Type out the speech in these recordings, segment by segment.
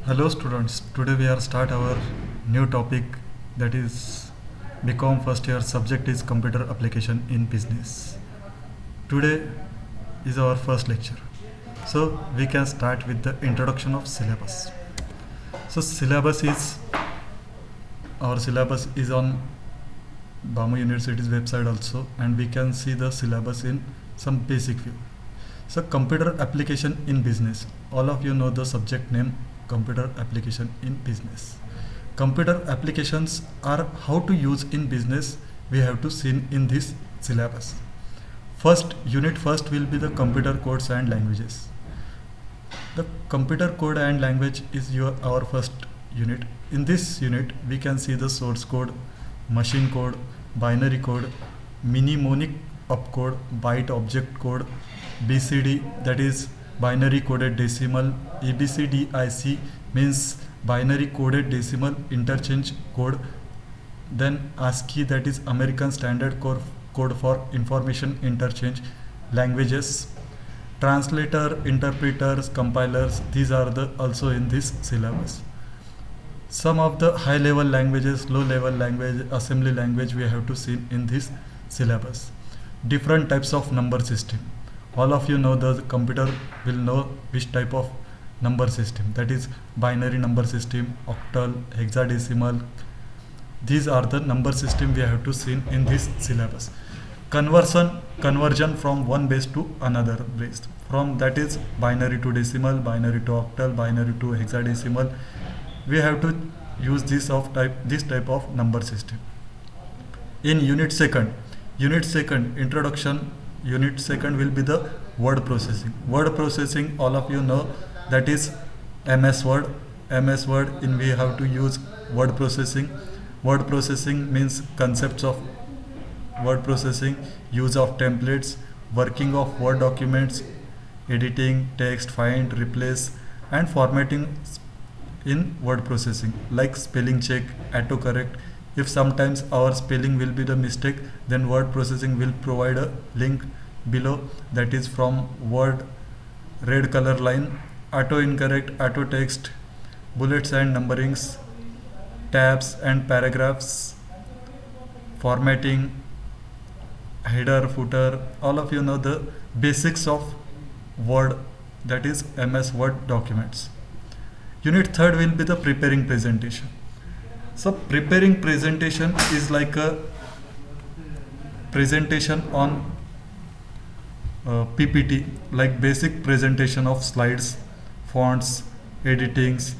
Hello students, today we are start our new topic, that is BCom first year subject is computer application in business. Today is our first lecture. So we can start with the introduction of syllabus. So our syllabus is on Bama University's website also, and we can see the syllabus in some basic view. So computer application in business. All of you know the subject name computer application in business. Computer applications are how to use in business. We have to see in this syllabus. Unit first will be the computer codes and languages. The computer code and language is our first unit. In this unit, we can see the source code, machine code, binary code, mnemonic opcode, byte object code, BCD, that is binary coded decimal, EBCDIC means binary coded decimal interchange code, then ASCII, that is American Standard Code for Information Interchange languages, translator, interpreters, compilers, these are also in this syllabus. Some of the high level languages, low level language, assembly language we have to see in this syllabus. Different types of number system. All of you know the computer will know which type of number system, that is binary number system, octal, hexadecimal. These are the number system we have to see in this syllabus. Conversion from one base to another base, from that is binary to decimal, binary to octal, binary to hexadecimal. We have to use this type of number system. In unit second introduction, unit second will be the word processing. All of you know that is MS Word. In we have to use word processing means concepts of word processing, use of templates, working of word documents, editing text, find, replace, and formatting in word processing, like spelling check, autocorrect. If sometimes our spelling will be the mistake, then word processing will provide a link below, that is from word red color line, auto incorrect, auto text, bullets and numberings, tabs and paragraphs, formatting, header, footer. All of you know the basics of word, that is MS Word documents. Unit third will be the preparing presentation. So preparing presentation is like a presentation on PPT, like basic presentation of slides, fonts, editings.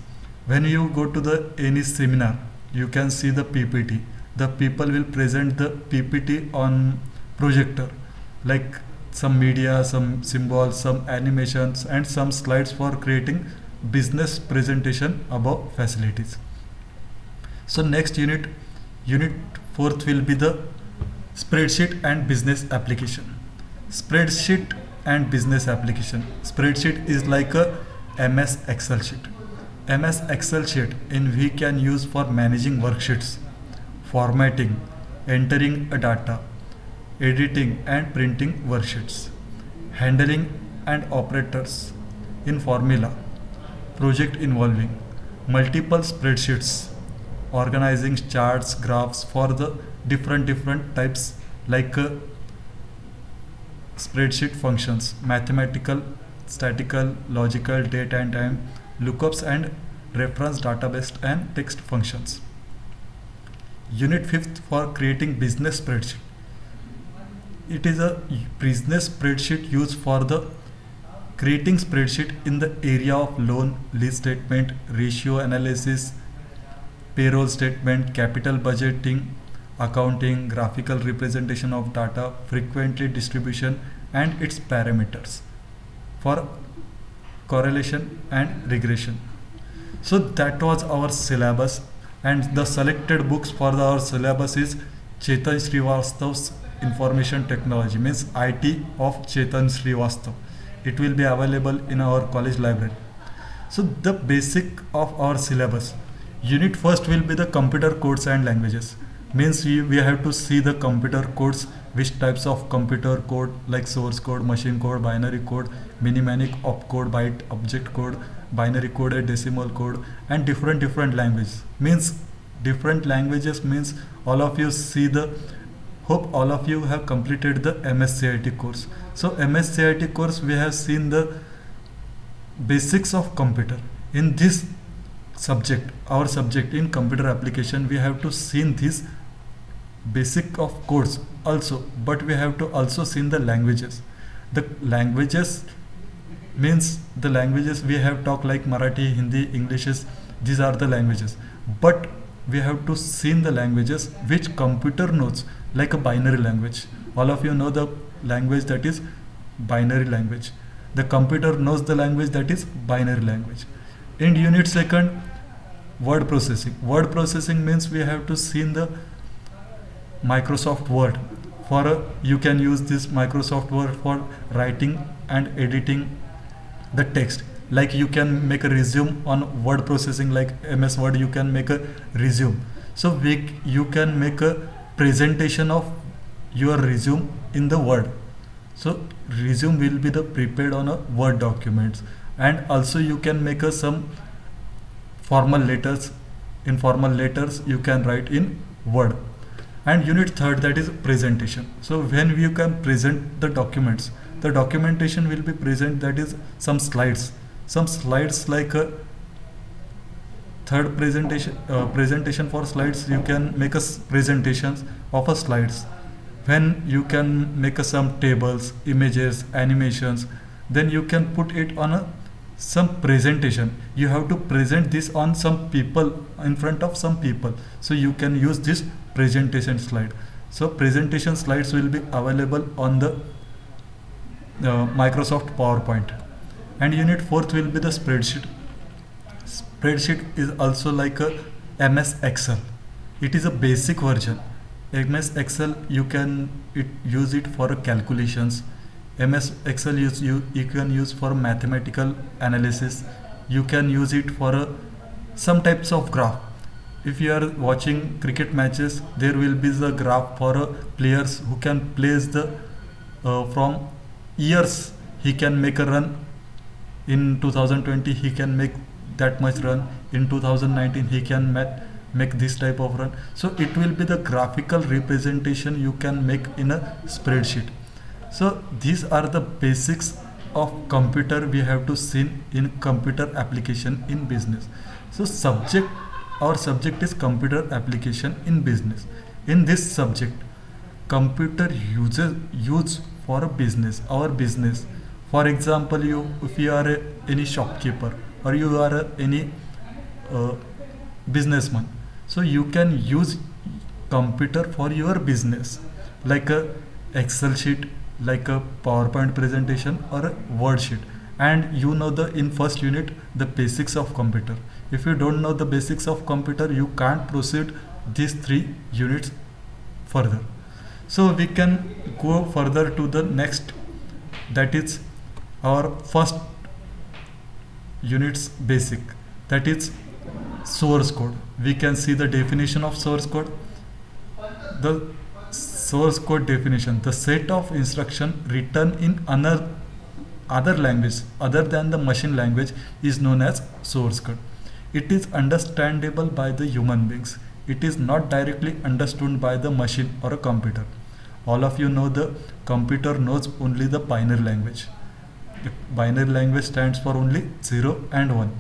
When you go to any seminar, you can see the PPT. The people will present the PPT on projector, like some media, some symbols, some animations, and some slides for creating business presentation about facilities. So next unit fourth will be the spreadsheet and business application. Spreadsheet is like a MS Excel sheet. MS Excel sheet in we can use for managing worksheets, formatting, entering a data, editing and printing worksheets, handling and operators in formula, project involving multiple spreadsheets, organizing charts, graphs for the different types, like spreadsheet functions, mathematical, statistical, logical, date and time, lookups and reference database and text functions. Unit 5th for creating business spreadsheet. It is a business spreadsheet used for the creating spreadsheet in the area of loan, lease statement, ratio analysis, payroll statement, capital budgeting, accounting, graphical representation of data, frequently distribution and its parameters for correlation and regression. So that was our syllabus, and the selected books for our syllabus is Chetan Srivastav's Information Technology, means IT of Chetan Srivastav. It will be available in our college library. So the basic of our syllabus. Unit first will be the computer codes and languages. Means we have to see the computer codes which types of computer code like source code, machine code, binary code, mnemonic, opcode, byte, object code, binary code, and decimal code, and different languages. Means different languages means all of you see the, hope all of you have completed the MSCIT course. So MSCIT course we have seen the basics of computer. In this subject, our subject in computer application, we have to seen this basic of codes also, but we have to also seen the languages. The languages means the languages we have talked like Marathi, Hindi, Englishes, these are the languages, but we have to seen the languages which computer knows, like a binary language. All of you know the language that is binary language. The computer knows the language that is binary language. In unit second, word processing. Word processing means we have to see in the Microsoft Word. You can use this Microsoft Word for writing and editing the text. Like you can make a resume on word processing, like MS Word you can make a resume. So you can make a presentation of your resume in the Word. So resume will be the prepared on a Word documents, and also you can make some formal letters, informal letters you can write in Word. And unit third, that is presentation. So when you can present the documents, the documentation will be present, that is some slides like a third presentation for slides. You can make presentations of a slides. When you can make some tables, images, animations, then you can put it on some presentation. You have to present this on some people, in front of some people, so you can use this presentation slide. So presentation slides will be available on the Microsoft PowerPoint. And unit fourth will be the spreadsheet. Spreadsheet is also like a MS Excel. It is a basic version. MS Excel you can use it for calculations. MS Excel you can use for mathematical analysis. You can use it for some types of graph. If you are watching cricket matches, there will be the graph for players who can place the from years he can make a run. In 2020 he can make that much run. In 2019 he can make this type of run. So it will be the graphical representation you can make in a spreadsheet. So these are the basics of computer we have to see in computer application in business. So our subject is computer application in business. In this subject, computer used for a business, our business. For example, if you are any shopkeeper, or you are any businessman, so you can use computer for your business, like a Excel sheet, like a PowerPoint presentation, or a Word sheet. And you know in first unit the basics of computer. If you don't know the basics of computer, you can't proceed these 3 units further. So we can go further to the next, that is our first unit's basic, that is source code. We can see the definition of source code. The source code definition: the set of instruction written in other language other than the machine language is known as source code. It is understandable by the human beings. It is not directly understood by the machine or a computer. All of you know the computer knows only the binary language. The binary language stands for only 0 and 1.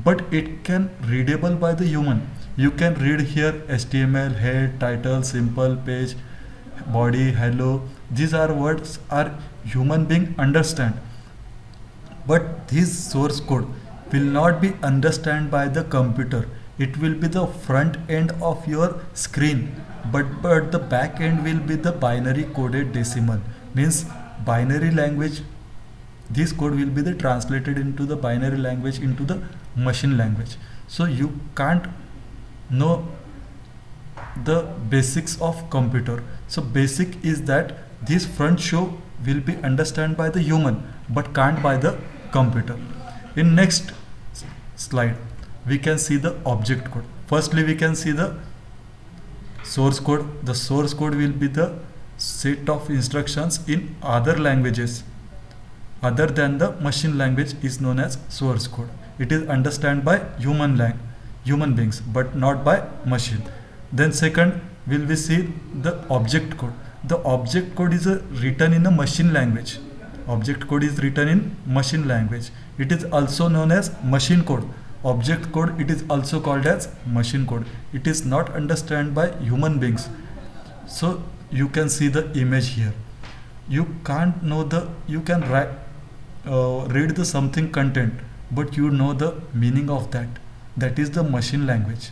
But it can readable by the human. You can read here HTML, head, title, simple, page, body, hello. These are words are human being understand. But this source code will not be understand by the computer. It will be the front end of your screen, but the back end will be the binary coded decimal. Means binary language, this code will be the translated into the binary language into the machine language. So you can't know the basics of computer. So basic is that this front show will be understand by the human but can't by the computer. In next slide we can see the object code. Firstly we can see the source code. The source code will be the set of instructions in other languages other than the machine language is known as source code. It is understood by human beings but not by machine. Then second will we see the object code. The object code is written in a machine language. Object code is written in machine language. It is also known as machine code. Object code, it is also called as machine code. It is not understood by human beings. So you can see the image here. You can't know you can read the something content, but you know the meaning of that. That is the machine language.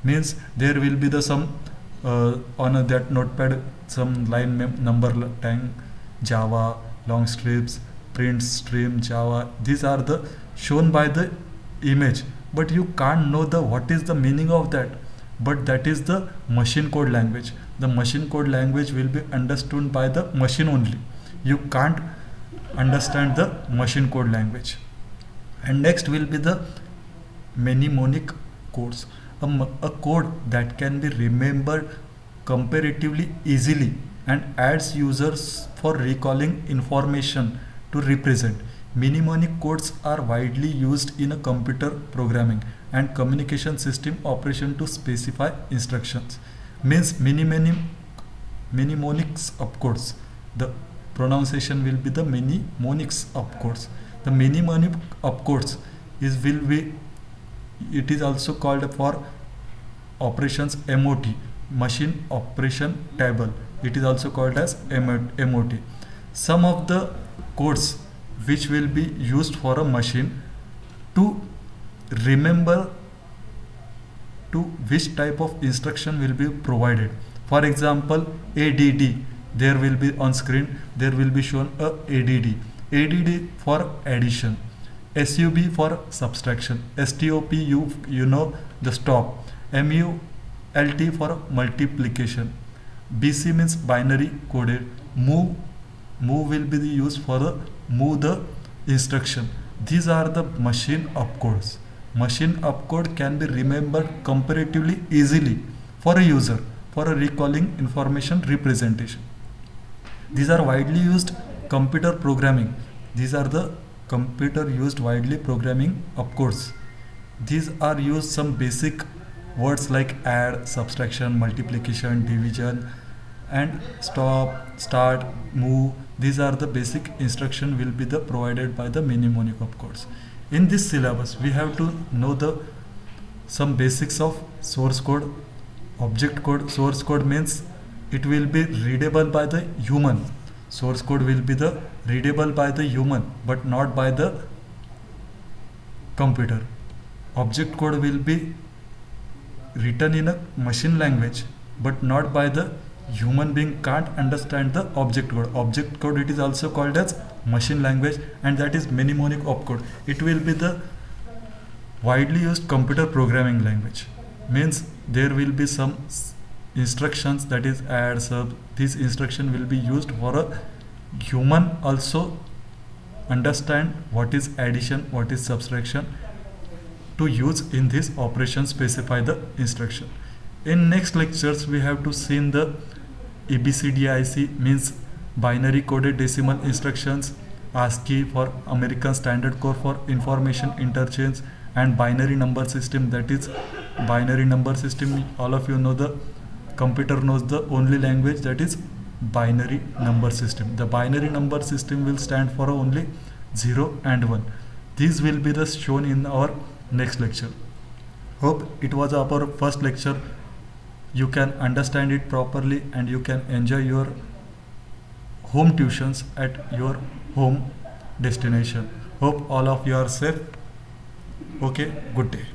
Means there will be the some on that notepad some line number tag Java, long strips, print stream Java. These are the shown by the image, but you can't know the what is the meaning of that. But that is the machine code language. The machine code language will be understood by the machine only. You can't understand the machine code language. And next will be the mnemonic codes. A code that can be remembered comparatively easily and adds users for recalling information to represent. Mnemonic codes are widely used in a computer programming and communication system operation to specify instructions. Means mnemonics opcodes. The pronunciation will be the mnemonics opcodes. The mnemonic opcodes it is also called for operations MOT, machine operation table. It is also called as MOT. Some of the codes which will be used for a machine to remember to which type of instruction will be provided. For example, ADD, there will be on screen, there will be shown a ADD for addition, SUB for subtraction, STOP you know the stop, MULT for multiplication, BC means binary coded, move will be used for the move the instruction. These are the machine opcodes. Machine opcode can be remembered comparatively easily for a user for a recalling information representation. These are widely used computer programming. These are the computer used widely programming opcodes. These are used some basic words like add, subtraction, multiplication, division, and stop, start, move. These are the basic instruction will be the provided by the mnemonic opcodes. In this syllabus, we have to know some basics of source code, object code. Source code means it will be readable by the human. Source code will be the readable by the human, but not by the computer. Object code will be written in a machine language, but not by the human being can't understand the object code. Object code, it is also called as machine language, and that is mnemonic opcode. It will be the widely used computer programming language. Means there will be some instructions, that is add, sub. This instruction will be used for a human also understand what is addition, what is subtraction, to use in this operation specify the instruction. In next lectures we have to see in the ABCDIC, means binary coded decimal instructions, ASCII for American Standard Code for information interchange, and binary number system. That is binary number system, all of you know, the computer knows the only language, that is binary number system. The binary number system will stand for only 0 and 1. These will be the shown in our next lecture. Hope it was our first lecture. You can understand it properly and you can enjoy your home tuitions at your home destination. Hope all of you are safe. Okay, good day.